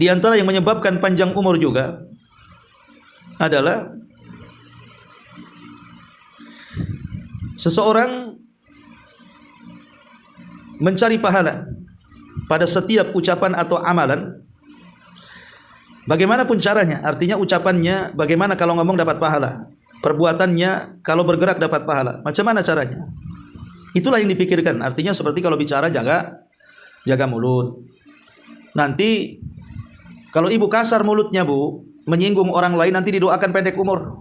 Di antara yang menyebabkan panjang umur juga adalah seseorang mencari pahala pada setiap ucapan atau amalan, bagaimanapun caranya. Artinya ucapannya bagaimana kalau ngomong dapat pahala, perbuatannya kalau bergerak dapat pahala, macam mana caranya. Itulah yang dipikirkan. Artinya seperti kalau bicara jaga mulut. Nanti kalau ibu kasar mulutnya, Bu, menyinggung orang lain, nanti didoakan pendek umur.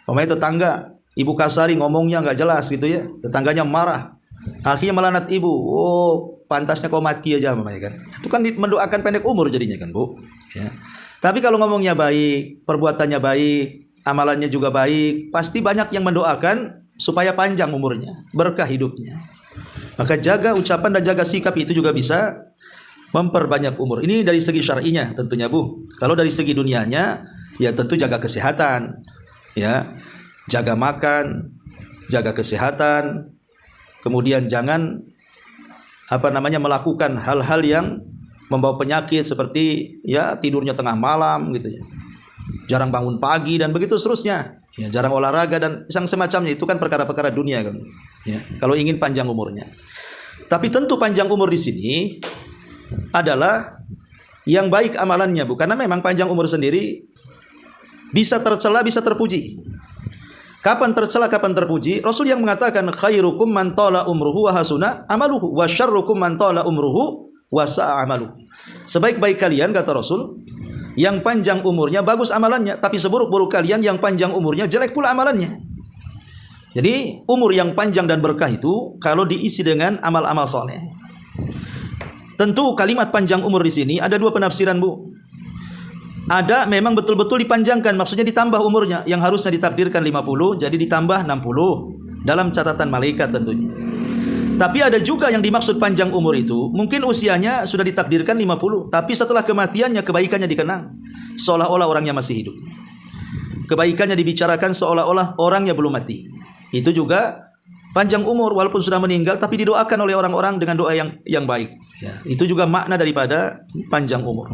Pemain tetangga, ibu kasari ngomongnya nggak jelas gitu ya, tetangganya marah, akhirnya melanat ibu. Oh, pantasnya kau mati aja, mamanya kan. Itu kan mendoakan pendek umur jadinya kan, Bu. Ya. Tapi kalau ngomongnya baik, perbuatannya baik, amalannya juga baik, pasti banyak yang mendoakan supaya panjang umurnya, berkah hidupnya. Maka jaga ucapan dan jaga sikap itu juga bisa memperbanyak umur. Ini dari segi syar'inya tentunya, Bu. Kalau dari segi dunianya, ya tentu jaga kesehatan, ya, jaga makan, jaga kesehatan. Kemudian jangan melakukan hal-hal yang membawa penyakit seperti ya tidurnya tengah malam gitu ya, jarang bangun pagi dan begitu seterusnya. Ya, jarang olahraga dan yang semacamnya, itu kan perkara-perkara dunia kan. Ya, kalau ingin panjang umurnya. Tapi tentu panjang umur di sini adalah yang baik amalannya, Bu. Karena memang panjang umur sendiri bisa tercela, bisa terpuji. Kapan tercela, kapan terpuji? Rasul yang mengatakan khairukum man tala umruhu wa hasuna amaluhu wa syarrukum man tala umruhu wa sa'a amaluhu. Sebaik-baik kalian, kata Rasul, yang panjang umurnya bagus amalannya, tapi seburuk-buruk kalian yang panjang umurnya jelek pula amalannya. Jadi umur yang panjang dan berkah itu kalau diisi dengan amal-amal soleh. Tentu kalimat panjang umur di sini ada dua penafsiran, Bu. Ada memang betul-betul dipanjangkan, maksudnya ditambah umurnya, yang harusnya ditakdirkan 50 jadi ditambah 60 dalam catatan malaikat tentunya. Tapi ada juga yang dimaksud panjang umur itu mungkin usianya sudah ditakdirkan 50, tapi setelah kematiannya kebaikannya dikenang, seolah-olah orangnya masih hidup. Kebaikannya dibicarakan seolah-olah orangnya belum mati. Itu juga panjang umur walaupun sudah meninggal, tapi didoakan oleh orang-orang dengan doa yang baik. Ya, itu juga makna daripada panjang umur.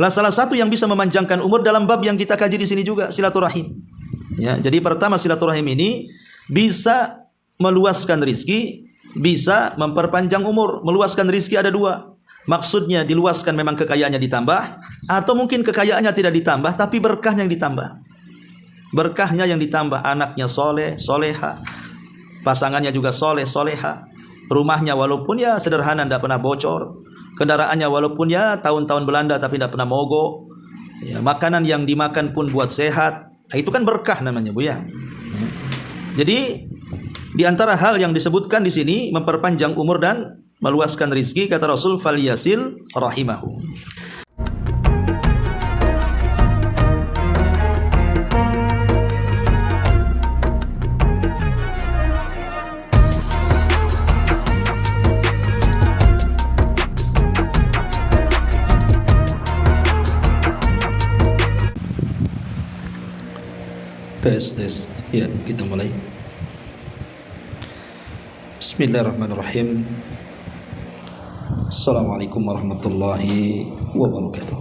Lah salah satu yang bisa memanjangkan umur dalam bab yang kita kaji di sini juga silaturahim. Ya, jadi pertama silaturahim ini bisa meluaskan rizki, bisa memperpanjang umur. Meluaskan rizki ada dua. Maksudnya diluaskan memang kekayaannya ditambah, atau mungkin kekayaannya tidak ditambah tapi berkahnya yang ditambah. Berkahnya yang ditambah, anaknya soleh, soleha, pasangannya juga soleh, soleha, rumahnya walaupun ya sederhana tidak pernah bocor, kendaraannya walaupun ya tahun-tahun Belanda tapi tidak pernah mogok, ya, makanan yang dimakan pun buat sehat. Nah, itu kan berkah namanya, Bu ya. Jadi di antara hal yang disebutkan di sini memperpanjang umur dan meluaskan rizki, kata Rasul falyasil rahimahu. Tes. Ya, kita mulai. Bismillahirrahmanirrahim. Assalamualaikum warahmatullahi wabarakatuh.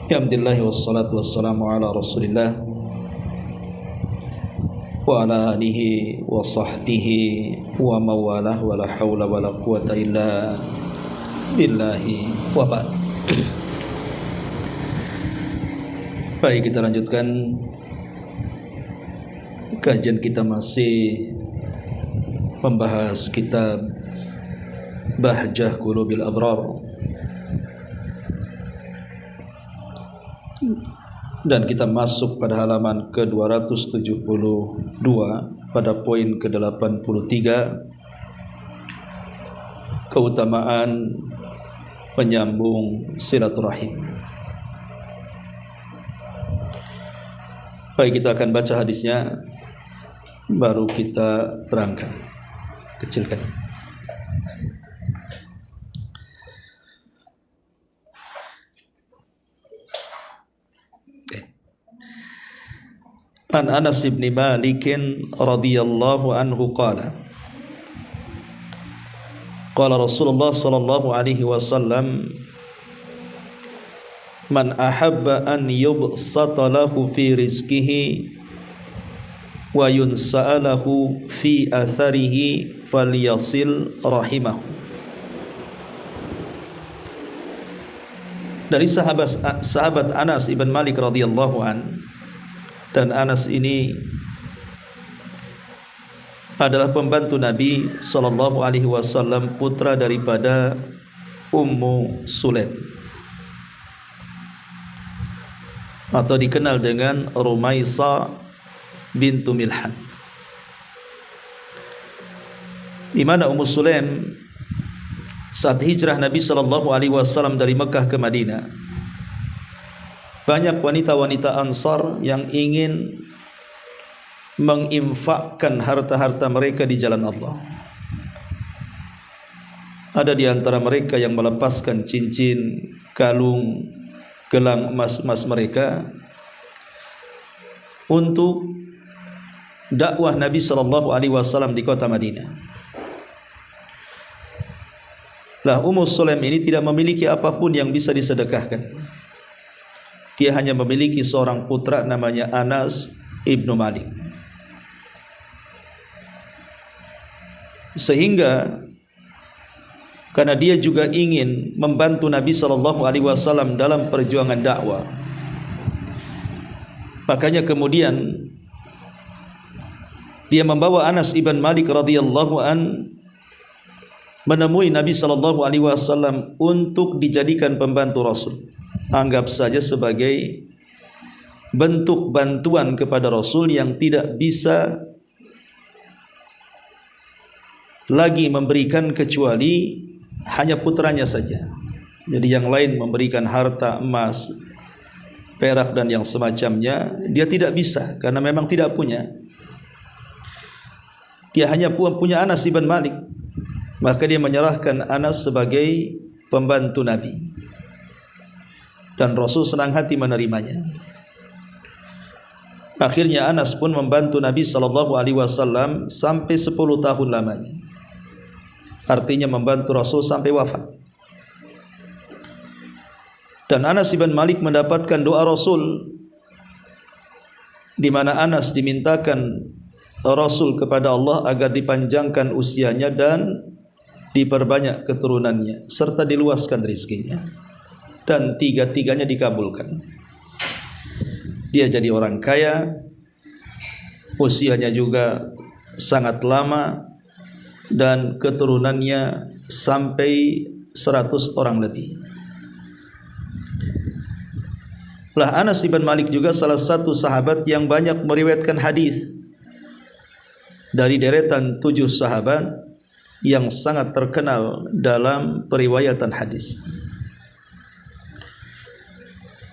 Alhamdulillah wassalatu wassalamu ala Rasulillah wa ala alihi wa sahbihi wa mawalah wa la hawla wa la quwata illa billahi wa ba'd. Baik, kita lanjutkan kajian kita, masih membahas kitab Bahjah Qulubil Abrar, dan kita masuk pada halaman ke-272 pada poin ke-83, keutamaan penyambung silaturahim. Baik, kita akan baca hadisnya, baru kita terangkan. Kecilkan. An Anas bin Malik radhiyallahu anhu qala Qala Rasulullah sallallahu alaihi wasallam, man ahabba an yubsata lahu fi rizqihi wa yunsa'alahu fi atharihi falyasil rahimahu. Dari sahabat Anas ibn Malik radhiyallahu an, dan Anas ini adalah pembantu Nabi sallallahu alaihi wasallam, putra daripada Ummu Sulaim atau dikenal dengan Rumaisa bintu Milhan, di mana Ummu Sulaim saat hijrah Nabi sallallahu alaihi wasallam dari Mekah ke Madinah, banyak wanita-wanita Ansar yang ingin menginfakkan harta-harta mereka di jalan Allah. Ada di antara mereka yang melepaskan cincin, kalung, gelang emas-emas mereka untuk dakwah Nabi sallallahu alaihi wasallam di kota Madinah. Lah, Ummu Sulaim ini tidak memiliki apapun yang bisa disedekahkan. Dia hanya memiliki seorang putra namanya Anas ibnu Malik. Sehingga karena dia juga ingin membantu Nabi sallallahu alaihi wasallam dalam perjuangan dakwah, makanya kemudian dia membawa Anas ibn Malik radhiyallahu an menemui Nabi sallallahu alaihi wasallam untuk dijadikan pembantu Rasul. Anggap saja sebagai bentuk bantuan kepada Rasul yang tidak bisa lagi memberikan kecuali hanya putranya saja. Jadi yang lain memberikan harta, emas, perak dan yang semacamnya, dia tidak bisa karena memang tidak punya. Dia hanya punya Anas ibn Malik. Maka dia menyerahkan Anas sebagai pembantu Nabi, dan Rasul senang hati menerimanya. Akhirnya Anas pun membantu Nabi sallallahu alaihi wasallam sampai 10 tahun lamanya. Artinya membantu Rasul sampai wafat. Dan Anas ibn Malik mendapatkan doa Rasul, di mana Anas dimintakan Rasul kepada Allah agar dipanjangkan usianya dan diperbanyak keturunannya serta diluaskan rezekinya, dan tiga-tiganya dikabulkan. Dia jadi orang kaya, usianya juga sangat lama, dan keturunannya sampai 100 orang lebih. Lah, Anas ibn Malik juga salah satu sahabat yang banyak meriwayatkan hadis dari deretan 7 sahabat yang sangat terkenal dalam periwayatan hadis.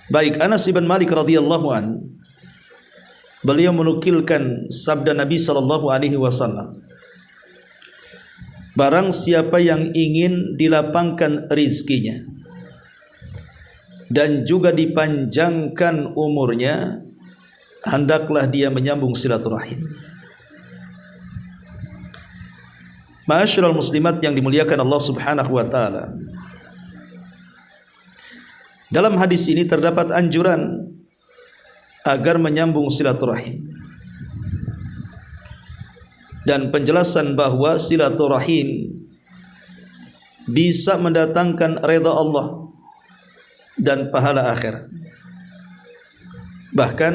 Baik Anas ibn Malik radhiyallahu an, beliau menukilkan sabda Nabi sallallahu alaihi wasallam, barang siapa yang ingin dilapangkan rizkinya dan juga dipanjangkan umurnya, hendaklah dia menyambung silaturahim. Ma'asyiral muslimat yang dimuliakan Allah Subhanahu wa taala, dalam hadis ini terdapat anjuran agar menyambung silaturahim dan penjelasan bahwa silaturahim bisa mendatangkan redha Allah dan pahala akhirat. Bahkan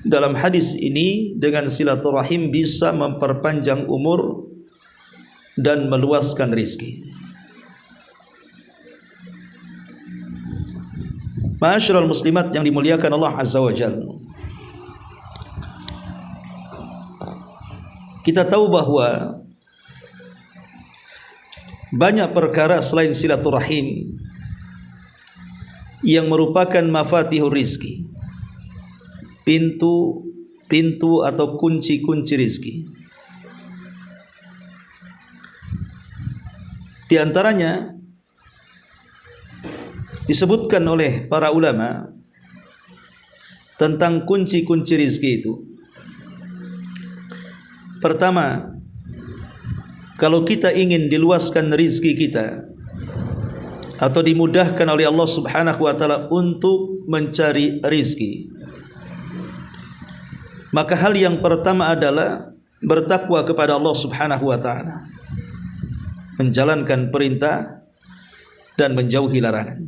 dalam hadis ini, dengan silaturahim bisa memperpanjang umur dan meluaskan rezeki. Ma'asyiral muslimat yang dimuliakan Allah Azza wa Jalla, kita tahu bahwa banyak perkara selain silaturahim yang merupakan mafatihur rizki, pintu atau kunci-kunci rizki. Di antaranya disebutkan oleh para ulama tentang kunci-kunci rizki itu. Pertama, kalau kita ingin diluaskan rizki kita atau dimudahkan oleh Allah Subhanahu wa taala untuk mencari rizki, maka hal yang pertama adalah bertakwa kepada Allah Subhanahu wa taala, menjalankan perintah dan menjauhi larangan.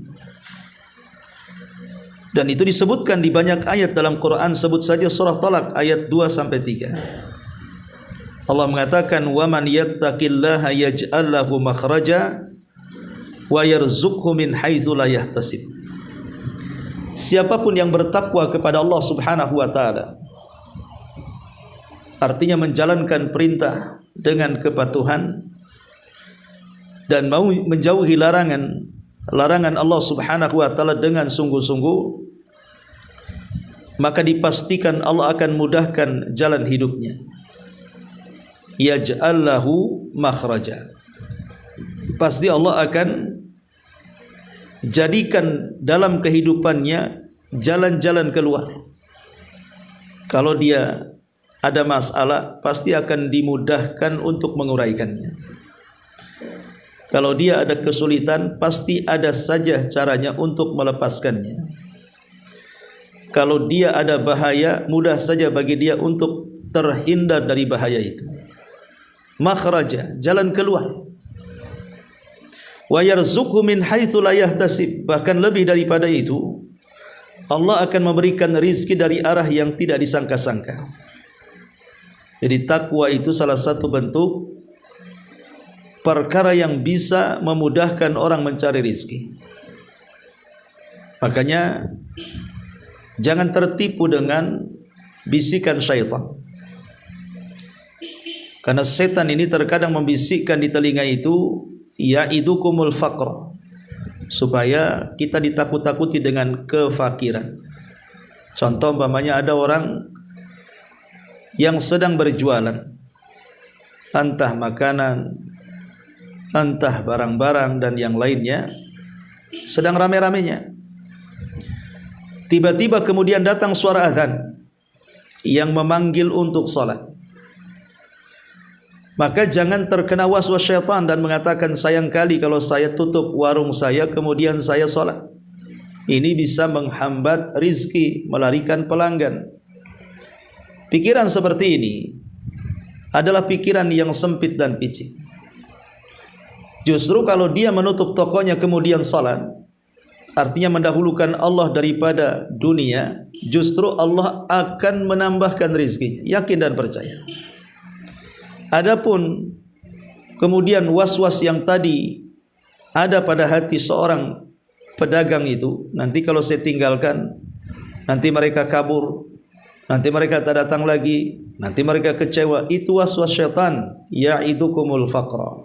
Dan itu disebutkan di banyak ayat dalam Quran. Sebut saja surah Talaq ayat 2 sampai 3. Allah mengatakan, "Wa man yattaqillaha yaj'al lahu makhraja wa yarzuqhu min haitsu la yahtasib." Siapapun yang bertakwa kepada Allah Subhanahu wa taala, artinya menjalankan perintah dengan kepatuhan dan mau menjauhi larangan Allah Subhanahu wa taala dengan sungguh-sungguh, maka dipastikan Allah akan mudahkan jalan hidupnya. Yaj'al lahu makhraja. Pasti Allah akan jadikan dalam kehidupannya jalan-jalan keluar. Kalau dia ada masalah, pasti akan dimudahkan untuk menguraikannya. Kalau dia ada kesulitan, pasti ada saja caranya untuk melepaskannya. Kalau dia ada bahaya, mudah saja bagi dia untuk terhindar dari bahaya itu. Makhraja, jalan keluar. Wa yarzuqhu min haitsu la yahtasib. Bahkan lebih daripada itu, Allah akan memberikan rizki dari arah yang tidak disangka-sangka. Jadi takwa itu salah satu bentuk perkara yang bisa memudahkan orang mencari rizki. Makanya jangan tertipu dengan bisikan syaitan, karena setan ini terkadang membisikkan di telinga itu, ya'idukumul faqra, supaya kita ditakut-takuti dengan kefakiran. Contoh umpamanya ada orang yang sedang berjualan, entah makanan, entah barang-barang dan yang lainnya, sedang rame-ramenya. Tiba-tiba kemudian datang suara azan yang memanggil untuk salat. Maka jangan terkena waswas syaitan dan mengatakan, sayang kali kalau saya tutup warung saya kemudian saya salat. Ini bisa menghambat rizki, melarikan pelanggan. Pikiran seperti ini adalah pikiran yang sempit dan picik. Justru kalau dia menutup tokonya kemudian salat, artinya mendahulukan Allah daripada dunia, justru Allah akan menambahkan rizkinya. Yakin dan percaya. Adapun kemudian was-was yang tadi ada pada hati seorang pedagang itu, nanti kalau saya tinggalkan, nanti mereka kabur, nanti mereka tak datang lagi, nanti mereka kecewa. Itu was-was syaitan, ya'idukumul faqra,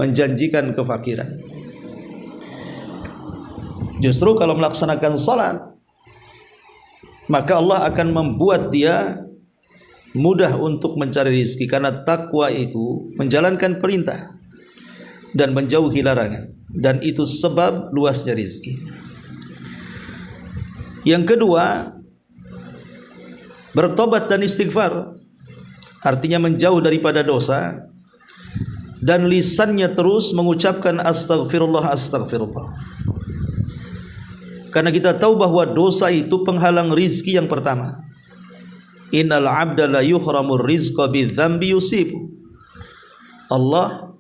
menjanjikan kefakiran. Justru kalau melaksanakan salat, maka Allah akan membuat dia mudah untuk mencari rizki, karena takwa itu menjalankan perintah dan menjauhi larangan, dan itu sebab luasnya rizki. Yang kedua, bertobat dan istighfar, artinya menjauh daripada dosa dan lisannya terus mengucapkan astaghfirullah, astaghfirullah. Karena kita tahu bahwa dosa itu penghalang rizki yang pertama. Innal abda la yuhramur rizqa bidzambi yusibu. Allah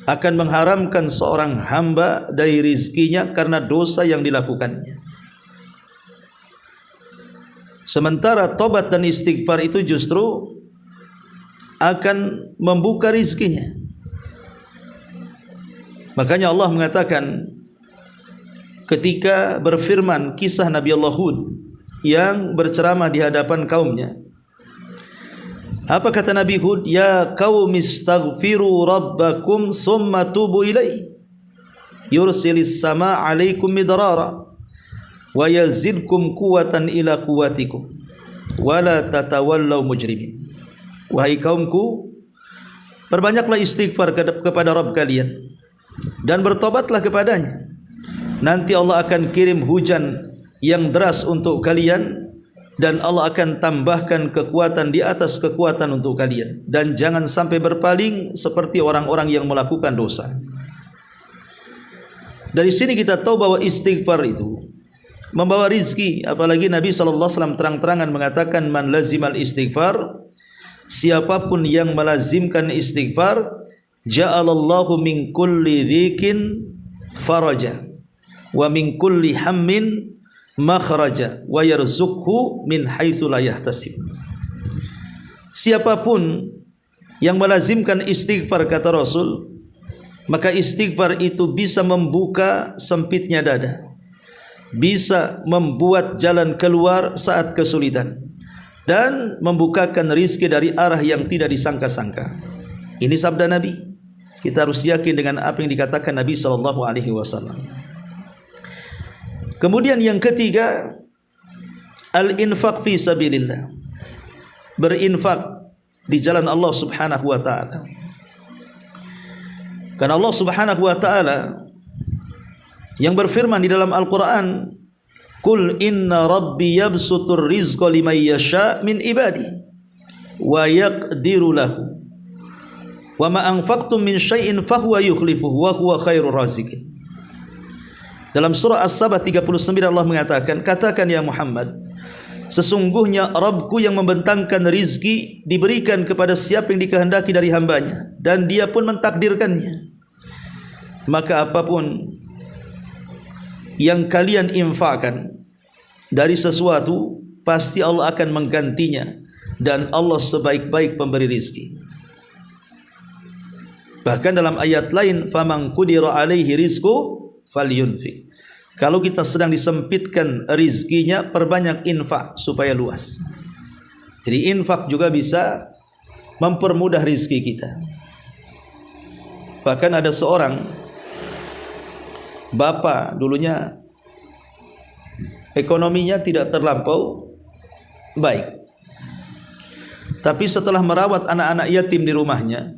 akan mengharamkan seorang hamba dari rizkinya karena dosa yang dilakukannya. Sementara tobat dan istighfar itu justru akan membuka rizkinya. Makanya Allah mengatakan ketika berfirman kisah Nabi Allah Hud yang berceramah di hadapan kaumnya, apa kata Nabi Hud? Ya qaumi istaghfiru rabbakum thumma tubu ilaihi yursilis sama alaikum midrara wa yazidkum quwwatan ila quwwatikum wa la tatawallaw mujrimin. Wahai kaumku, perbanyaklah istighfar kepada Rabb kalian dan bertobatlah kepadanya. Nanti Allah akan kirim hujan yang deras untuk kalian dan Allah akan tambahkan kekuatan di atas kekuatan untuk kalian, dan jangan sampai berpaling seperti orang-orang yang melakukan dosa. Dari sini kita tahu bahwa istighfar itu membawa rizki, apalagi Nabi SAW terang-terangan mengatakan, man lazimal istighfar, siapapun yang melazimkan istighfar, ja'alallahu min kulli dhikin faraja wa min kulli hammin makhraja wa yarzuqhu min haitsu la yahtasib. Siapapun yang melazimkan istighfar, kata Rasul, maka istighfar itu bisa membuka sempitnya dada, bisa membuat jalan keluar saat kesulitan, dan membukakan rizki dari arah yang tidak disangka-sangka. Ini sabda Nabi. Kita harus yakin dengan apa yang dikatakan Nabi SAW. Kemudian yang ketiga, al-infaq fi sabilillah, berinfak di jalan Allah Subhanahu wa taala. Karena Allah Subhanahu wa taala yang berfirman di dalam Al-Qur'an, "Qul inna rabbi yabsutur rizqa liman yasha' min ibadi wa yaqdiru lahu wa ma anfaqtum min syai'in fahuwa yukhlifuhu wa huwa khairur raziqin." Dalam surah As-Sabah 39 Allah mengatakan, katakan ya Muhammad, sesungguhnya Rabbku yang membentangkan rizki diberikan kepada siapa yang dikehendaki dari hambanya, dan dia pun mentakdirkannya. Maka apapun yang kalian infakkan dari sesuatu, pasti Allah akan menggantinya, dan Allah sebaik-baik pemberi rizki. Bahkan dalam ayat lain, faman qudira alaihi rizqu falyunfik. Kalau kita sedang disempitkan rizkinya, perbanyak infak supaya luas. Jadi infak juga bisa mempermudah rizki kita. Bahkan ada seorang bapak, dulunya ekonominya tidak terlampau baik, tapi setelah merawat anak-anak yatim di rumahnya,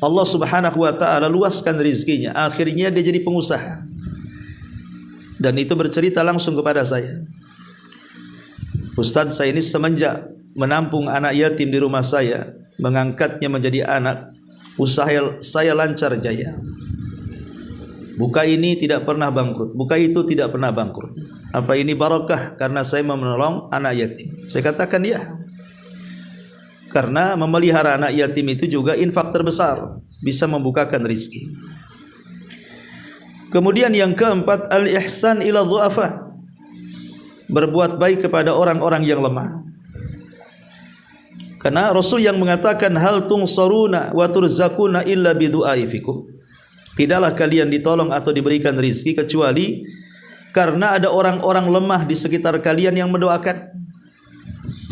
Allah Subhanahu wa taala luaskan rizkinya. Akhirnya dia jadi pengusaha. Dan itu bercerita langsung kepada saya, Ustaz, saya ini semenjak menampung anak yatim di rumah saya, mengangkatnya menjadi anak, usaha saya lancar jaya. Buka ini tidak pernah bangkrut, buka itu tidak pernah bangkrut. Apa ini barakah karena saya menolong anak yatim? Saya katakan ya. Karena memelihara anak yatim itu juga infak terbesar, bisa membukakan rizki. Kemudian yang keempat, al-ihsan ila dhu'afa, berbuat baik kepada orang-orang yang lemah. Karena Rasul yang mengatakan, hal tunsaruna wa turzakuna illa bidu'aifikum, tidaklah kalian ditolong atau diberikan rizki kecuali karena ada orang-orang lemah di sekitar kalian yang mendoakan.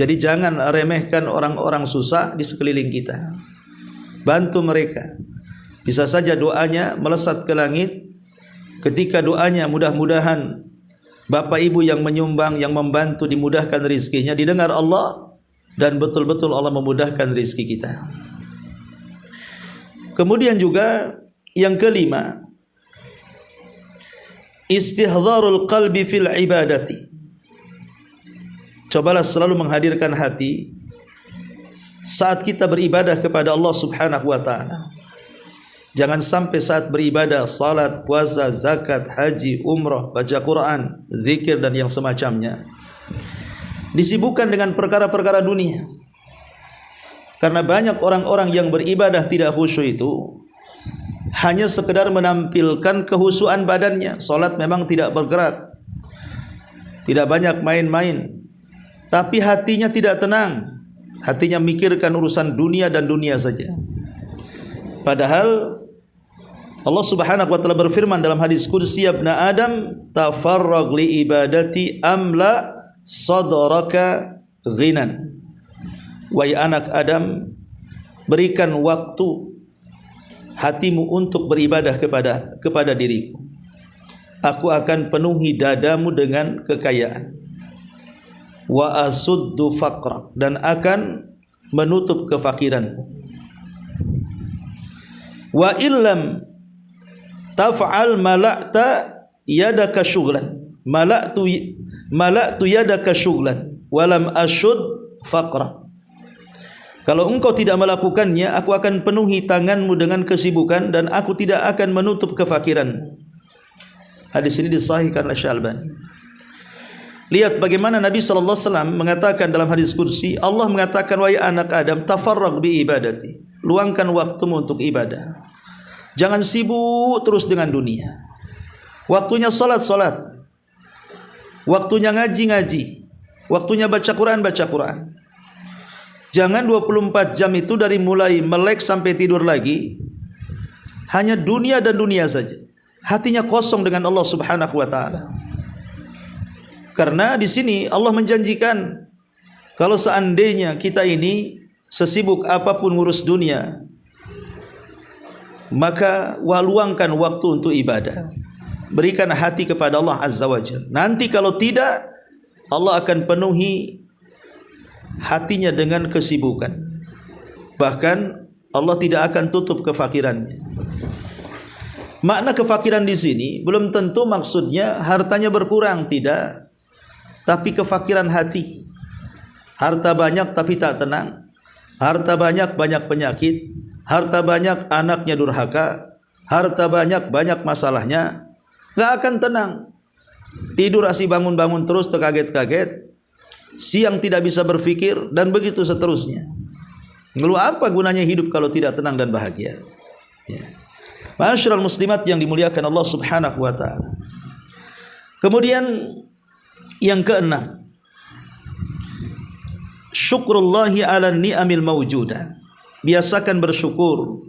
Jadi jangan remehkan orang-orang susah di sekeliling kita, bantu mereka. Bisa saja doanya melesat ke langit. Ketika doanya mudah-mudahan bapak ibu yang menyumbang, yang membantu, dimudahkan rizkinya, didengar Allah, dan betul-betul Allah memudahkan rizki kita. Kemudian juga yang kelima, istihdharul qalbi fil ibadati. Cobalah selalu menghadirkan hati saat kita beribadah kepada Allah Subhanahu wa taala. Jangan sampai saat beribadah, salat, puasa, zakat, haji, umrah, baca Quran, zikir dan yang semacamnya, disibukkan dengan perkara-perkara dunia. Karena banyak orang-orang yang beribadah tidak khusyuk itu hanya sekedar menampilkan kehusuan badannya. Salat memang tidak bergerak, tidak banyak main-main, tapi hatinya tidak tenang. Hatinya mikirkan urusan dunia dan dunia saja. Padahal Allah Subhanahu wa taala berfirman dalam hadis qudsi, ya ibna Adam, tafarrag li ibadati amla sadraka ghinan. Wahai anak Adam, berikan waktu hatimu untuk beribadah kepada diriku. Aku akan penuhi dadamu dengan kekayaan. Wa asuddu faqrak, dan akan menutup kefakiranmu. Wa illam taf'al mala'ta yadaka syughlan. Mala'tu mala'tu yadaka syughlan wa lam ashud faqra. Kalau engkau tidak melakukannya, aku akan penuhi tanganmu dengan kesibukan dan aku tidak akan menutup kefakiran. Hadis ini disahihkan oleh Syalbani. Lihat bagaimana Nabi SAW mengatakan dalam hadis kursi, Allah mengatakan, wahai anak Adam, tafarraq bi ibadati, luangkan waktumu untuk ibadah. Jangan sibuk terus dengan dunia. Waktunya salat, waktunya ngaji, waktunya baca Quran. Jangan 24 jam itu dari mulai melek sampai tidur lagi hanya dunia dan dunia saja. Hatinya kosong dengan Allah Subhanahu wa taala. Karena di sini Allah menjanjikan kalau seandainya kita ini sesibuk apapun ngurus dunia, maka luangkan waktu untuk ibadah. Berikan hati kepada Allah Azza wa Jalla. Nanti kalau tidak, Allah akan penuhi hatinya dengan kesibukan. Bahkan Allah tidak akan tutup kefakirannya. Makna kefakiran di sini belum tentu maksudnya hartanya berkurang, tidak. Tapi kefakiran hati. Harta banyak tapi tak tenang. Harta banyak penyakit. Harta banyak anaknya durhaka. Harta banyak masalahnya. Gak akan tenang. Tidur asih bangun terus terkaget-kaget. Siang tidak bisa berfikir dan begitu seterusnya. Lalu apa gunanya hidup kalau tidak tenang dan bahagia? Ya. Ma'asyiral muslimat yang dimuliakan Allah Subhanahu wa taala. Kemudian yang keenam, syukrullahi ala ni'amil mawjudah. Biasakan bersyukur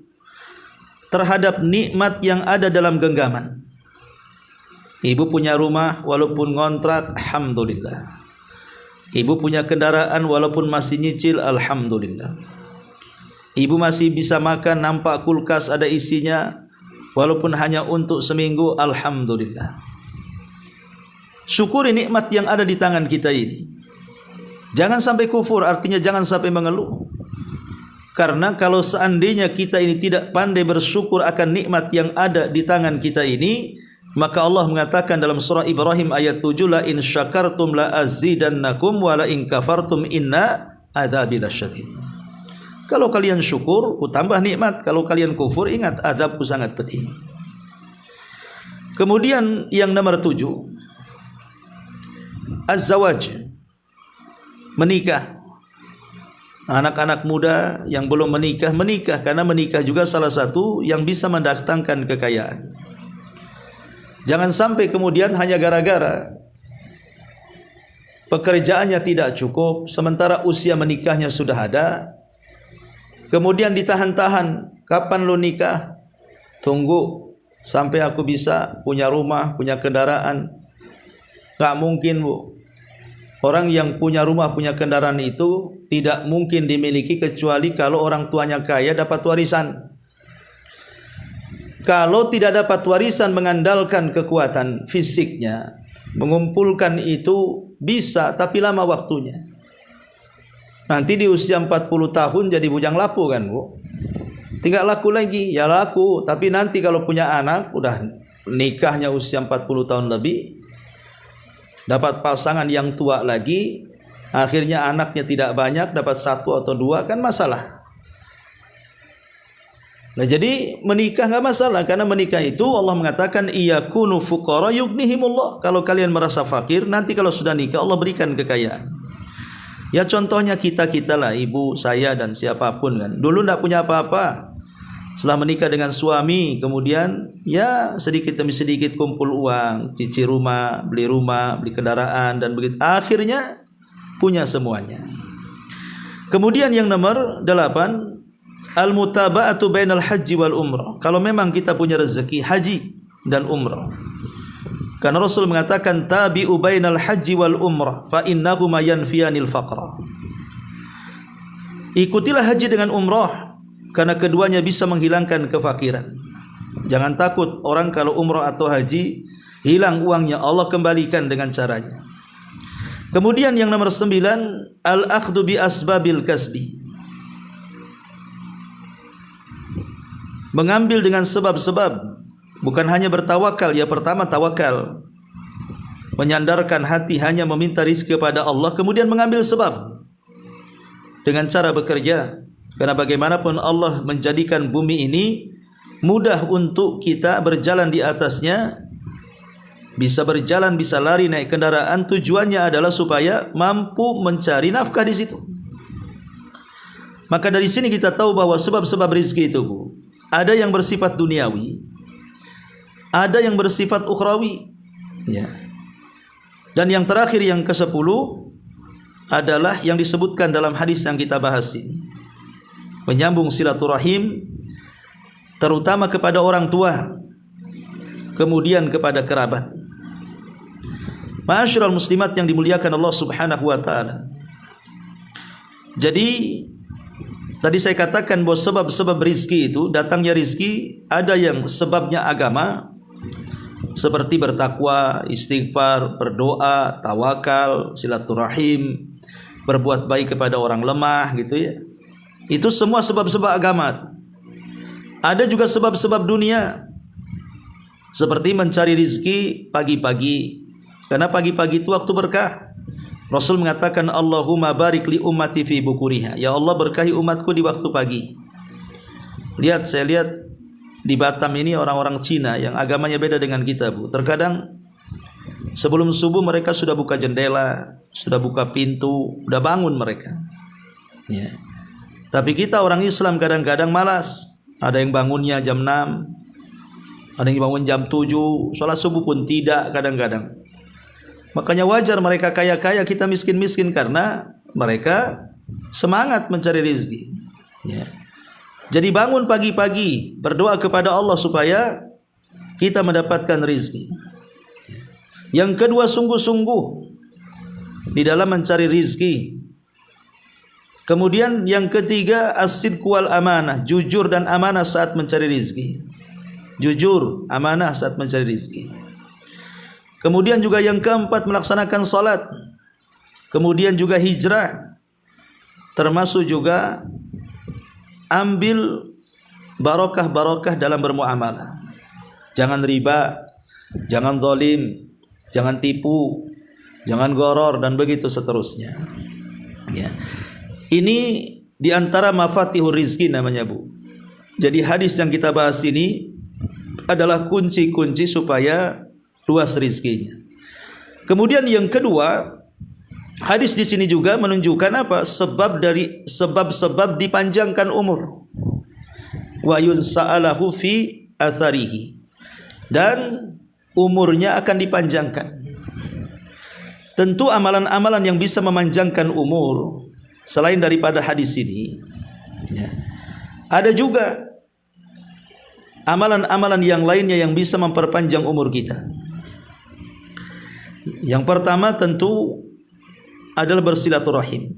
terhadap nikmat yang ada dalam genggaman. Ibu punya rumah walaupun ngontrak, alhamdulillah. Ibu punya kendaraan walaupun masih nyicil, alhamdulillah. Ibu masih bisa makan, nampak kulkas ada isinya walaupun hanya untuk seminggu, alhamdulillah. Syukuri nikmat yang ada di tangan kita ini. Jangan sampai kufur, artinya jangan sampai mengeluh. Karena kalau seandainya kita ini tidak pandai bersyukur akan nikmat yang ada di tangan kita ini, maka Allah mengatakan dalam surah Ibrahim ayat 7, la in syakartum la azidannakum wa la in kafartum inna adzabi lasyadid. Kalau kalian syukur, ku tambah nikmat. Kalau kalian kufur, ingat azabku sangat pedih. Kemudian yang nomor 7, az-zawaj, menikah. Anak-anak muda yang belum menikah, karena menikah juga salah satu yang bisa mendatangkan kekayaan. Jangan sampai kemudian hanya gara-gara pekerjaannya tidak cukup, sementara usia menikahnya sudah ada, kemudian ditahan-tahan. Kapan lu nikah? Tunggu sampai aku bisa punya rumah, punya kendaraan. Gak mungkin, Bu. Orang yang punya rumah, punya kendaraan itu tidak mungkin dimiliki kecuali kalau orang tuanya kaya, dapat warisan. Kalau tidak dapat warisan, mengandalkan kekuatan fisiknya, mengumpulkan itu bisa, tapi lama waktunya. Nanti di usia 40 tahun jadi bujang lapu kan, Bu. Tinggal laku lagi, ya laku. Tapi nanti kalau punya anak, udah nikahnya usia 40 tahun lebih, dapat pasangan yang tua lagi, akhirnya anaknya tidak banyak, dapat 1 atau 2, kan masalah. Nah, jadi menikah enggak masalah, karena menikah itu Allah mengatakan iyakunu fuqara yughnihimullah. Kalau kalian merasa fakir, nanti kalau sudah nikah Allah berikan kekayaan. Ya contohnya kita lah, ibu, saya dan siapapun kan. Dulu enggak punya apa-apa. Setelah menikah dengan suami, kemudian ya sedikit demi sedikit kumpul uang, cicil rumah, beli kendaraan dan begitu. Akhirnya punya semuanya. Kemudian yang nomor 8, al-mutaba'atu bainal haji wal umrah. Kalau memang kita punya rezeki haji dan umrah. Karena Rasul mengatakan tabi'u bainal haji wal umrah fa innahuma yanfiyanil faqra. Ikutilah haji dengan umrah karena keduanya bisa menghilangkan kefakiran. Jangan takut orang kalau umrah atau haji hilang uangnya, Allah kembalikan dengan caranya. Kemudian yang nomor 9, al-akhdhu bi asbabil kasbi. Mengambil dengan sebab-sebab, bukan hanya bertawakal. Ya pertama tawakal. menyandarkan hati hanya meminta rizki kepada Allah, kemudian mengambil sebab dengan cara bekerja. Karena bagaimanapun Allah menjadikan bumi ini mudah untuk kita berjalan di atasnya, bisa berjalan, bisa lari, naik kendaraan. Tujuannya adalah supaya mampu mencari nafkah di situ. Maka dari sini kita tahu bahwa sebab-sebab rizki itu, Bu, ada yang bersifat duniawi, ada yang bersifat ukhrawi, ya. Dan yang terakhir, yang ke-10 adalah yang disebutkan dalam hadis yang kita bahas ini, menyambung silaturahim, terutama kepada orang tua, kemudian kepada kerabat. Ma'asyiral muslimat yang dimuliakan Allah Subhanahu wa taala. Jadi tadi saya katakan bahwa sebab-sebab rizki itu, datangnya rizki, ada yang sebabnya agama, seperti bertakwa, istighfar, berdoa, tawakal, silaturahim, berbuat baik kepada orang lemah, gitu ya. Itu semua sebab-sebab agama. Ada juga sebab-sebab dunia, seperti mencari rizki pagi-pagi, karena pagi-pagi itu waktu berkah. Rasul mengatakan, Allahumma barik li ummati fi bukuriha, ya Allah berkahi umatku di waktu pagi. Saya lihat di Batam ini orang-orang Cina yang agamanya beda dengan kita, Bu. Terkadang sebelum subuh mereka sudah buka jendela, sudah buka pintu, sudah bangun mereka, ya. Tapi kita orang Islam kadang-kadang malas. Ada yang bangunnya jam 6, ada yang bangun jam 7, sholat subuh pun tidak kadang-kadang. Makanya wajar mereka kaya-kaya, kita miskin-miskin, karena mereka semangat mencari rezeki, ya. Jadi bangun pagi-pagi, berdoa kepada Allah supaya kita mendapatkan rezeki. Yang kedua, sungguh-sungguh di dalam mencari rezeki. Kemudian yang ketiga, as-sidqu wal amanah, jujur dan amanah saat mencari rezeki. Jujur, amanah saat mencari rezeki. Kemudian juga yang keempat, melaksanakan salat. Kemudian juga hijrah, termasuk juga ambil barokah-barokah dalam bermuamalah. Jangan riba, jangan zalim, jangan tipu, jangan goror, dan begitu seterusnya, ya. Ini diantara mafatihur rizki namanya, Bu. Jadi hadis yang kita bahas ini adalah kunci-kunci supaya luas rizkinya. Kemudian yang kedua, hadis di sini juga menunjukkan apa? Sebab dari sebab-sebab dipanjangkan umur. Wa yunsa'alahu fi atharihi. Dan umurnya akan dipanjangkan. Tentu amalan-amalan yang bisa memanjangkan umur selain daripada hadis ini, ya, ada juga amalan-amalan yang lainnya yang bisa memperpanjang umur kita. Yang pertama tentu adalah bersilaturahim.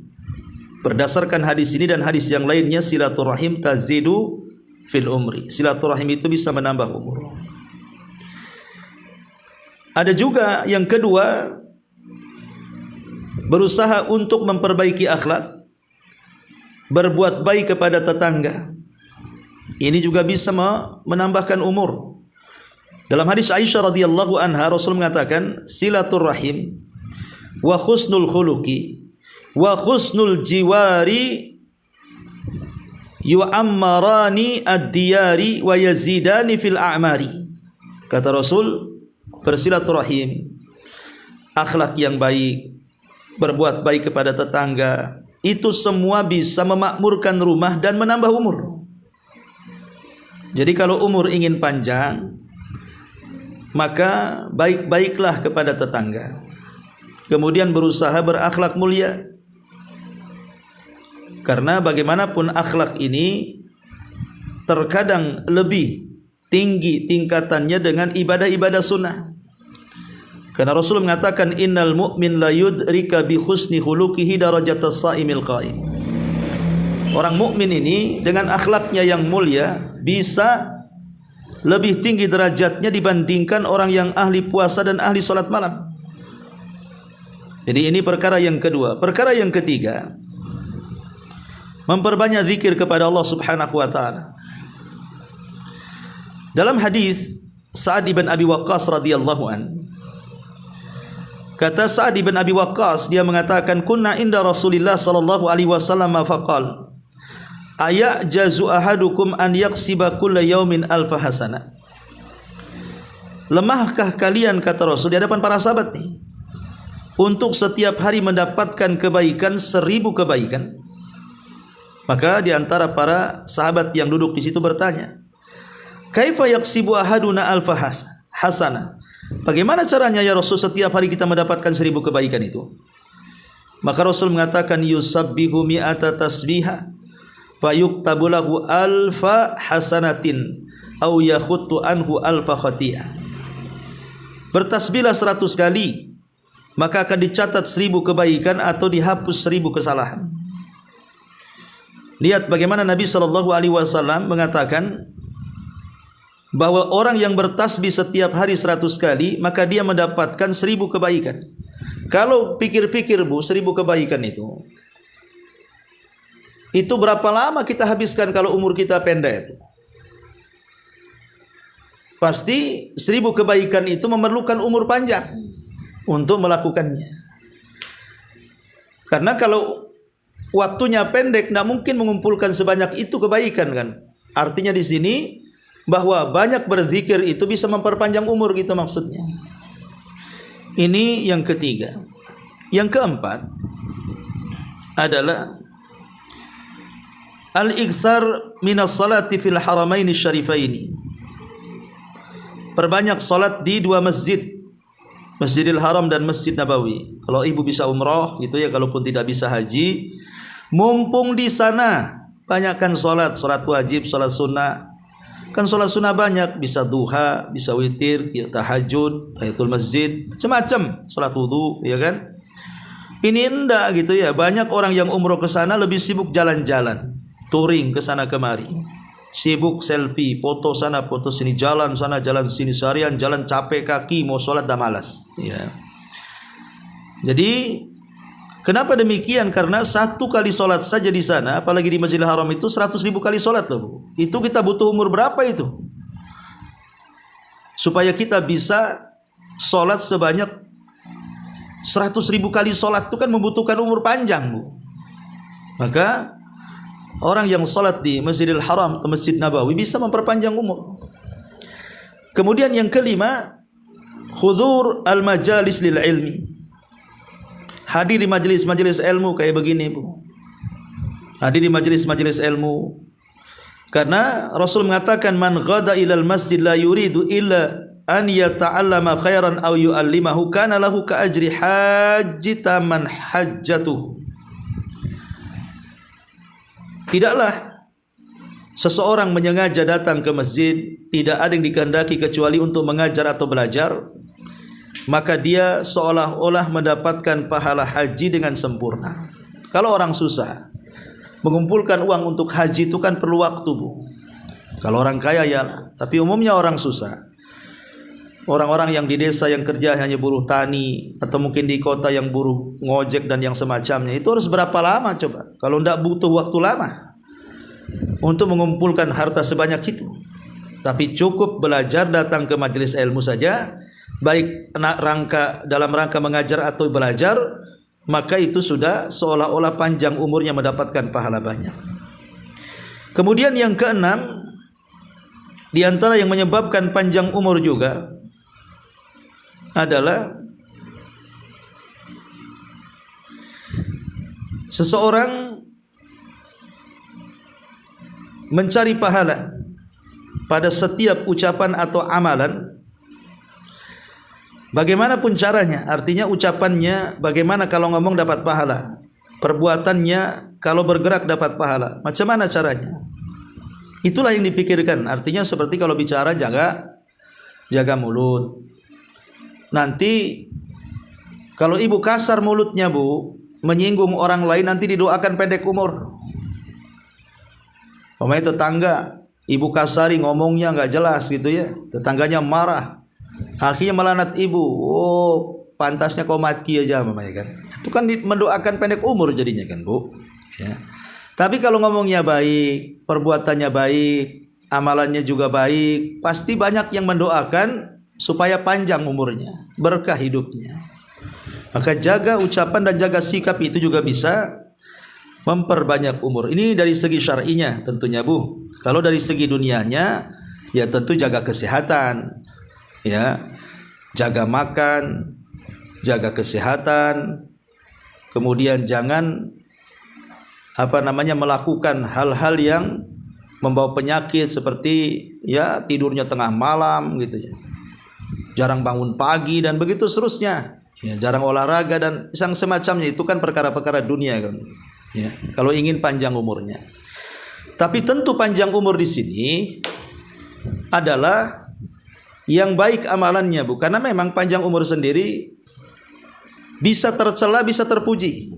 Berdasarkan hadis ini dan hadis yang lainnya, silaturahim tazidu fil umri. Silaturahim itu bisa menambah umur. Ada juga yang kedua, berusaha untuk memperbaiki akhlak, berbuat baik kepada tetangga. Ini juga bisa menambahkan umur. Dalam hadis Aisyah radhiyallahu anha, Rasul mengatakan, silaturahim wa husnul khuluqi wa husnul jiwari yu'ammarani ad-diyari wa yazidani fil a'mari. Kata Rasul, bersilaturahim, akhlak yang baik, berbuat baik kepada tetangga, itu semua bisa memakmurkan rumah dan menambah umur. Jadi kalau umur ingin panjang, maka baik-baiklah kepada tetangga. Kemudian berusaha berakhlak mulia. Karena bagaimanapun akhlak ini terkadang lebih tinggi tingkatannya dengan ibadah-ibadah sunnah. Karena Rasul mengatakan, innal mu'min la yudrika bi husni khuluqihi darajatas sha'imil qa'im. Orang mukmin ini dengan akhlaknya yang mulia bisa lebih tinggi derajatnya dibandingkan orang yang ahli puasa dan ahli salat malam. Jadi ini perkara yang kedua. Perkara yang ketiga, memperbanyak zikir kepada Allah Subhanahu wa taala. Dalam hadis Sa'ad ibn Abi Waqqas radhiyallahu an, Kata Sa'ad bin Abi Waqqas, dia mengatakan, kunna inda Rasulillah sallallahu alaihi wasallam faqal ayajazu ahadukum an yaksiba kulla yaumin alfa hasanah. Lemahkah kalian, kata Rasul di hadapan para sahabat nih, untuk setiap hari mendapatkan kebaikan 1000 kebaikan? Maka di antara para sahabat yang duduk di situ bertanya, kaifa yaksibu ahaduna alfa hasanah? Bagaimana caranya ya Rasul setiap hari kita mendapatkan 1000 kebaikan itu? Maka Rasul mengatakan, yusabbihu mi'ata tasbiha fayuktabu lahu alfa hasanatin au yakhuttu anhu alfa khati'ah. Bertasbihlah 100 kali, maka akan dicatat 1000 kebaikan atau dihapus 1000 kesalahan. Lihat bagaimana Nabi SAW mengatakan bahwa orang yang bertasbih setiap hari 100 kali, maka dia mendapatkan 1000 kebaikan. Kalau pikir-pikir Bu, 1000 kebaikan itu berapa lama kita habiskan kalau umur kita pendek itu? Pasti 1000 kebaikan itu memerlukan umur panjang untuk melakukannya. Karena kalau waktunya pendek, tidak mungkin mengumpulkan sebanyak itu kebaikan kan? Artinya di sini bahwa banyak berzikir itu bisa memperpanjang umur gitu maksudnya. Ini yang ketiga. Yang keempat adalah al-iktsar minas salati fil haramaini syarifaini. Perbanyak salat di 2 masjid, Masjidil Haram dan Masjid Nabawi. Kalau ibu bisa umrah gitu ya, kalaupun tidak bisa haji, mumpung di sana banyakkan salat wajib, salat sunnah. Kan salat sunnah banyak, bisa duha, bisa witir, ya, tahajud, tahiyatul masjid, macam-macam, salat wudu, ya kan? Ini enggak gitu ya. Banyak orang yang umroh ke sana lebih sibuk jalan-jalan, touring ke sana kemari. Sibuk selfie, foto sana, foto sini, jalan sana, jalan sini, seharian jalan capek kaki, mau salat dah malas, ya. Jadi kenapa demikian? Karena 1 kali solat saja di sana, apalagi di Masjidil Haram itu 100.000 kali solat loh Bu. Itu kita butuh umur berapa itu? Supaya kita bisa solat sebanyak 100.000 kali solat itu kan membutuhkan umur panjang Bu. Maka orang yang solat di Masjidil Haram atau Masjid Nabawi bisa memperpanjang umur. Kemudian yang kelima, hudzur al-majalis lil ilmi. Hadir di majelis-majelis ilmu kayak begini Bu. Hadir di majelis-majelis ilmu. Karena Rasul mengatakan, man ghada ilal masjid la yuridu illa an yata'allama khairan aw yu'allimahu kana lahu ka ajri hajjita man hajjatuhu. Tidaklah seseorang menyengaja datang ke masjid, tidak ada yang dikehendaki kecuali untuk mengajar atau belajar, maka dia seolah-olah mendapatkan pahala haji dengan sempurna. Kalau orang susah mengumpulkan uang untuk haji itu kan perlu waktu Bu. Kalau orang kaya ya, tapi umumnya orang susah. Orang-orang yang di desa yang kerja hanya buruh tani, atau mungkin di kota yang buruh ngojek dan yang semacamnya, itu harus berapa lama coba? Kalau tidak butuh waktu lama untuk mengumpulkan harta sebanyak itu. Tapi cukup belajar, datang ke majelis ilmu saja, baik dalam rangka mengajar atau belajar, maka itu sudah seolah-olah panjang umurnya, mendapatkan pahala banyak. Kemudian yang keenam, di antara yang menyebabkan panjang umur juga adalah seseorang mencari pahala pada setiap ucapan atau amalan, bagaimanapun caranya. Artinya ucapannya bagaimana kalau ngomong dapat pahala, perbuatannya kalau bergerak dapat pahala, macam mana caranya? Itulah yang dipikirkan. Artinya seperti kalau bicara jaga mulut. Nanti kalau ibu kasar mulutnya Bu, menyinggung orang lain, nanti didoakan pendek umur. Pemain tetangga, ibu kasari ngomongnya nggak jelas gitu ya, tetangganya marah, akhirnya melanat ibu. Oh, pantasnya kau mati aja mamanya kan. Itu kan mendoakan pendek umur jadinya kan Bu, ya. Tapi kalau ngomongnya baik, perbuatannya baik, amalannya juga baik, pasti banyak yang mendoakan supaya panjang umurnya, berkah hidupnya. Maka jaga ucapan dan jaga sikap itu juga bisa memperbanyak umur. Ini dari segi syar'inya tentunya, Bu. Kalau dari segi dunianya, ya tentu jaga kesehatan, ya, jaga makan, jaga kesehatan, kemudian jangan melakukan hal-hal yang membawa penyakit seperti ya tidurnya tengah malam gitu ya, jarang bangun pagi dan begitu seterusnya, ya, jarang olahraga dan yang semacamnya. Itu kan perkara-perkara dunia kan, ya, kalau ingin panjang umurnya. Tapi tentu panjang umur di sini adalah yang baik amalannya, Bu. Karena memang panjang umur sendiri bisa tercela, bisa terpuji.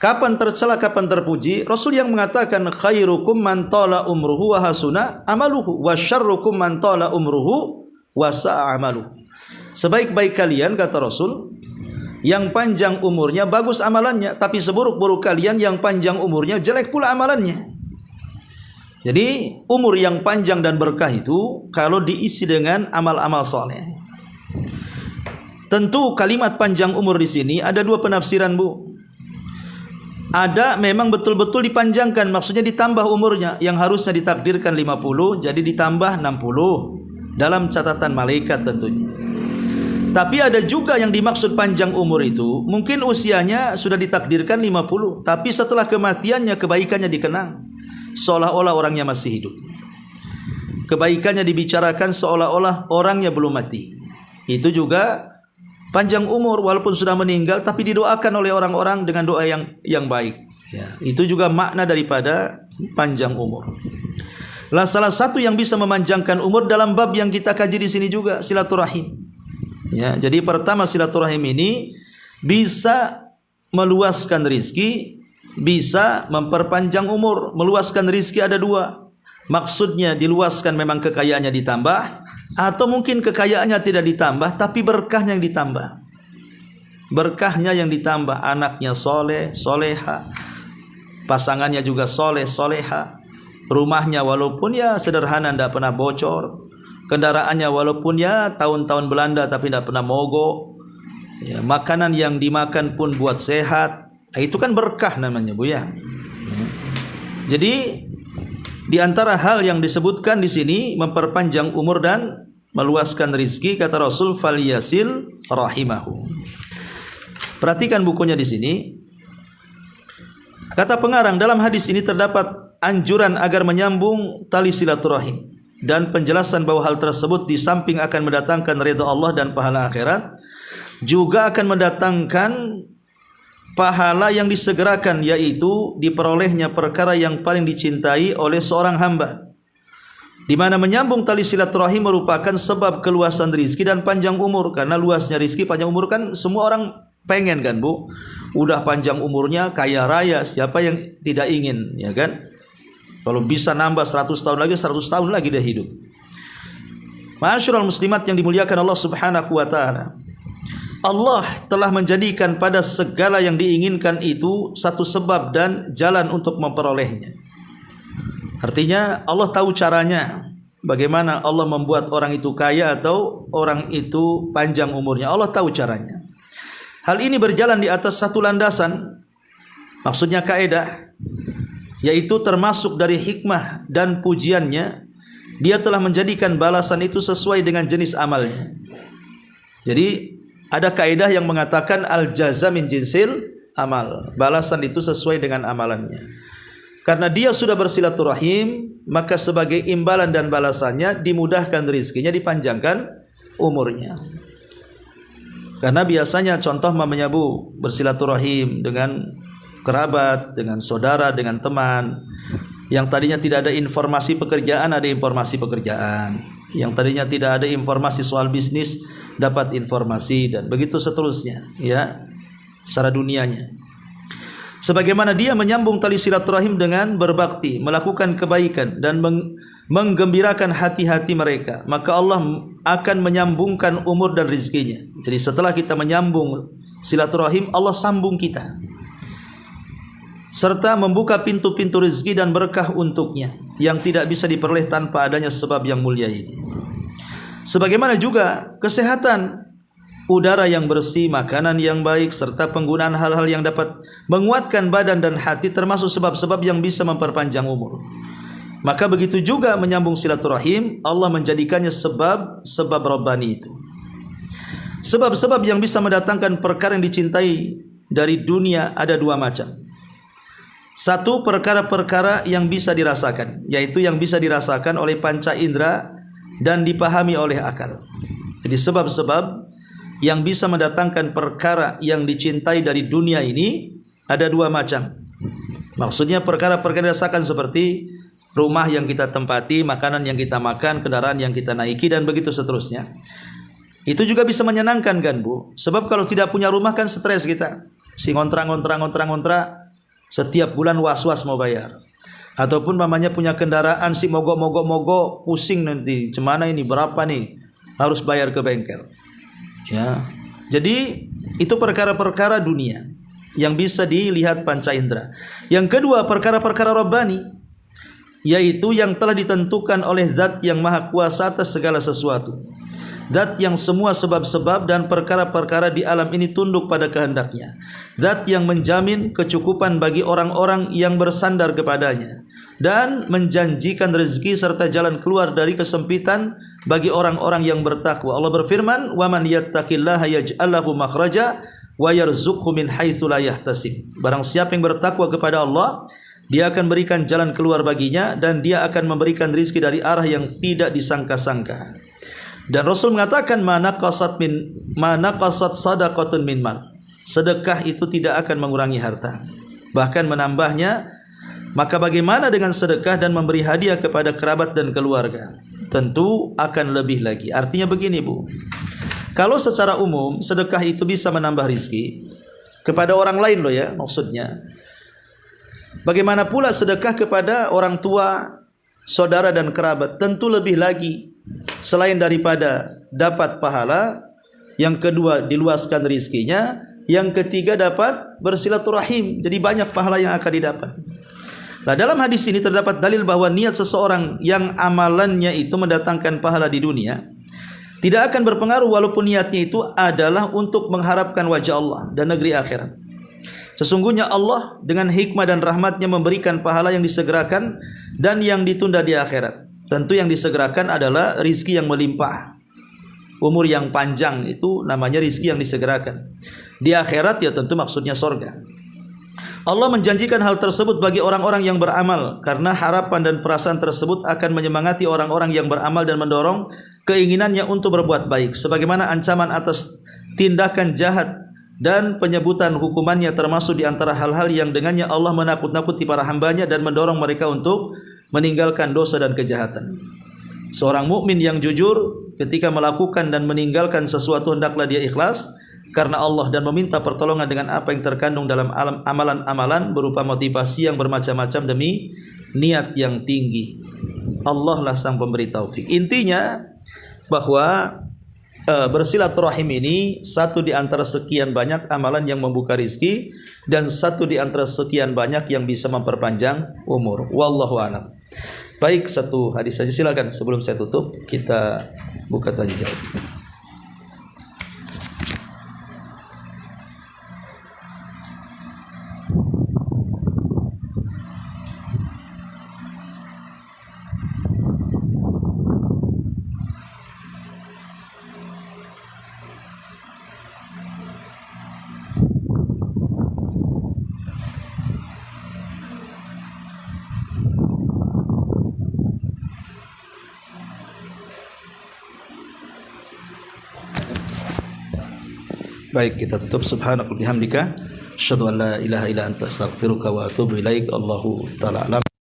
Kapan tercela, kapan terpuji? Rasul yang mengatakan khairukum man tala umruhu wa hasuna amaluhu wa syarrukum man tala umruhu wa sa'a amaluhu. Sebaik-baik kalian, kata Rasul, yang panjang umurnya bagus amalannya, tapi seburuk-buruk kalian yang panjang umurnya jelek pula amalannya. Jadi umur yang panjang dan berkah itu kalau diisi dengan amal-amal soleh. Tentu kalimat panjang umur di sini ada dua penafsiran, Bu. Ada memang betul-betul dipanjangkan, maksudnya ditambah umurnya, yang harusnya ditakdirkan 50 jadi ditambah 60 dalam catatan malaikat tentunya. Tapi ada juga yang dimaksud panjang umur itu mungkin usianya sudah ditakdirkan 50, tapi setelah kematiannya kebaikannya dikenang, seolah-olah orangnya masih hidup. Kebaikannya dibicarakan seolah-olah orangnya belum mati. Itu juga panjang umur, walaupun sudah meninggal tapi didoakan oleh orang-orang dengan doa yang baik. Ya, itu juga makna daripada panjang umur. Lah salah satu yang bisa memanjangkan umur dalam bab yang kita kaji di sini juga silaturahim. Ya, jadi pertama silaturahim ini bisa meluaskan rizki, bisa memperpanjang umur. Meluaskan rizki ada dua. Maksudnya diluaskan memang kekayaannya ditambah, atau mungkin kekayaannya tidak ditambah tapi berkahnya yang ditambah. Berkahnya yang ditambah, anaknya soleh, soleha, pasangannya juga soleh, soleha, rumahnya walaupun ya sederhana tidak pernah bocor, kendaraannya walaupun ya tahun-tahun Belanda tapi tidak pernah mogok, ya, makanan yang dimakan pun buat sehat. Itu kan berkah namanya, Bu, ya. Jadi di antara hal yang disebutkan di sini memperpanjang umur dan meluaskan rizki, kata Rasul falyasil rahimahu. Perhatikan bukunya di sini. Kata pengarang, dalam hadis ini terdapat anjuran agar menyambung tali silaturahim dan penjelasan bahwa hal tersebut di samping akan mendatangkan ridha Allah dan pahala akhirat, juga akan mendatangkan pahala yang disegerakan, yaitu diperolehnya perkara yang paling dicintai oleh seorang hamba, di mana menyambung tali silaturahim merupakan sebab keluasan rizki dan panjang umur. Karena luasnya rizki, panjang umur kan semua orang pengen kan, Bu. Udah panjang umurnya, kaya raya, siapa yang tidak ingin, ya kan? Kalau bisa nambah 100 tahun lagi, 100 tahun lagi dia hidup. Ma'asyiral muslimat yang dimuliakan Allah Subhanahu wa taala, Allah telah menjadikan pada segala yang diinginkan itu satu sebab dan jalan untuk memperolehnya. Artinya Allah tahu caranya, bagaimana Allah membuat orang itu kaya atau orang itu panjang umurnya. Allah tahu caranya. Hal ini berjalan di atas satu landasan, maksudnya kaidah, yaitu termasuk dari hikmah dan pujiannya, dia telah menjadikan balasan itu sesuai dengan jenis amalnya. Jadi ada kaidah yang mengatakan al-jaza min jinsil amal. Balasan itu sesuai dengan amalannya. Karena dia sudah bersilaturahim, maka sebagai imbalan dan balasannya dimudahkan rizkinya, dipanjangkan umurnya. Karena biasanya contoh mamanya, Bu, bersilaturahim dengan kerabat, dengan saudara, dengan teman. Yang tadinya tidak ada informasi pekerjaan, ada informasi pekerjaan. Yang tadinya tidak ada informasi soal bisnis, dapat informasi, dan begitu seterusnya, ya, secara dunianya. Sebagaimana dia menyambung tali silaturahim dengan berbakti, melakukan kebaikan dan menggembirakan hati-hati mereka, maka Allah akan menyambungkan umur dan rizkinya. Jadi setelah kita menyambung silaturahim, Allah sambung kita, serta membuka pintu-pintu rezeki dan berkah untuknya yang tidak bisa diperoleh tanpa adanya sebab yang mulia ini. Sebagaimana juga kesehatan, udara yang bersih, makanan yang baik, serta penggunaan hal-hal yang dapat menguatkan badan dan hati termasuk sebab-sebab yang bisa memperpanjang umur. Maka begitu juga menyambung silaturahim, Allah menjadikannya sebab rabbani itu. Sebab-sebab yang bisa mendatangkan perkara yang dicintai dari dunia ada dua macam. Satu, perkara-perkara yang bisa dirasakan, yaitu yang bisa dirasakan oleh panca indera dan dipahami oleh akal. Jadi sebab-sebab yang bisa mendatangkan perkara yang dicintai dari dunia ini ada dua macam. Maksudnya perkara-perkara dirasakan seperti rumah yang kita tempati, makanan yang kita makan, kendaraan yang kita naiki, dan begitu seterusnya. Itu juga bisa menyenangkan kan Bu? Sebab kalau tidak punya rumah kan stres kita. Si ngontrak, setiap bulan was-was mau bayar. Ataupun mamanya punya kendaraan, si mogok, pusing nanti. Cemana ini, berapa nih? Harus bayar ke bengkel. Ya. Jadi itu perkara-perkara dunia yang bisa dilihat panca indera. Yang kedua, perkara-perkara rabbani, yaitu yang telah ditentukan oleh Zat yang Maha Kuasa atas segala sesuatu. Zat yang semua sebab-sebab dan perkara-perkara di alam ini tunduk pada kehendaknya. Zat yang menjamin kecukupan bagi orang-orang yang bersandar kepadanya dan menjanjikan rezeki serta jalan keluar dari kesempitan bagi orang-orang yang bertakwa. Allah berfirman, "Wa man yattaqillaha yaj'al lahu makhraja wa yarzuqhu min haitsu la yahtasib." Barang siapa yang bertakwa kepada Allah, Dia akan berikan jalan keluar baginya dan Dia akan memberikan rizki dari arah yang tidak disangka-sangka. Dan Rasul mengatakan, mana qasat sadaqatun min mal. Sedekah itu tidak akan mengurangi harta, bahkan menambahnya. Maka bagaimana dengan sedekah dan memberi hadiah kepada kerabat dan keluarga? Tentu akan lebih lagi. Artinya begini Bu, kalau secara umum sedekah itu bisa menambah rizki kepada orang lain loh ya, maksudnya. Bagaimana pula sedekah kepada orang tua, saudara dan kerabat? Tentu lebih lagi. Selain daripada dapat pahala, yang kedua diluaskan rizkinya, yang ketiga dapat bersilaturahim. Jadi banyak pahala yang akan didapat. Nah, dalam hadis ini terdapat dalil bahwa niat seseorang yang amalannya itu mendatangkan pahala di dunia tidak akan berpengaruh walaupun niatnya itu adalah untuk mengharapkan wajah Allah dan negeri akhirat. Sesungguhnya Allah dengan hikmah dan rahmatnya memberikan pahala yang disegerakan dan yang ditunda di akhirat. Tentu yang disegerakan adalah rizki yang melimpah, umur yang panjang, itu namanya rizki yang disegerakan. Di akhirat ya tentu maksudnya sorga. Allah menjanjikan hal tersebut bagi orang-orang yang beramal, karena harapan dan perasaan tersebut akan menyemangati orang-orang yang beramal dan mendorong keinginannya untuk berbuat baik. Sebagaimana ancaman atas tindakan jahat dan penyebutan hukumannya termasuk di antara hal-hal yang dengannya Allah menakut-nakuti para hambanya dan mendorong mereka untuk meninggalkan dosa dan kejahatan. Seorang mukmin yang jujur ketika melakukan dan meninggalkan sesuatu hendaklah dia ikhlas karena Allah dan meminta pertolongan dengan apa yang terkandung dalam amalan-amalan berupa motivasi yang bermacam-macam demi niat yang tinggi. Allah lah sang pemberi taufik. Intinya bahwa bersilaturahim ini satu di antara sekian banyak amalan yang membuka rizki dan satu di antara sekian banyak yang bisa memperpanjang umur. Wallahu a'lam. Baik, satu hadis saja silakan sebelum saya tutup kita buka tanya jawab. Baik, kita tutup. Subhanakallahumma bihamdika asyhadu an la ilaha illa anta astaghfiruka wa atubu ilaik. Allahu taala alam.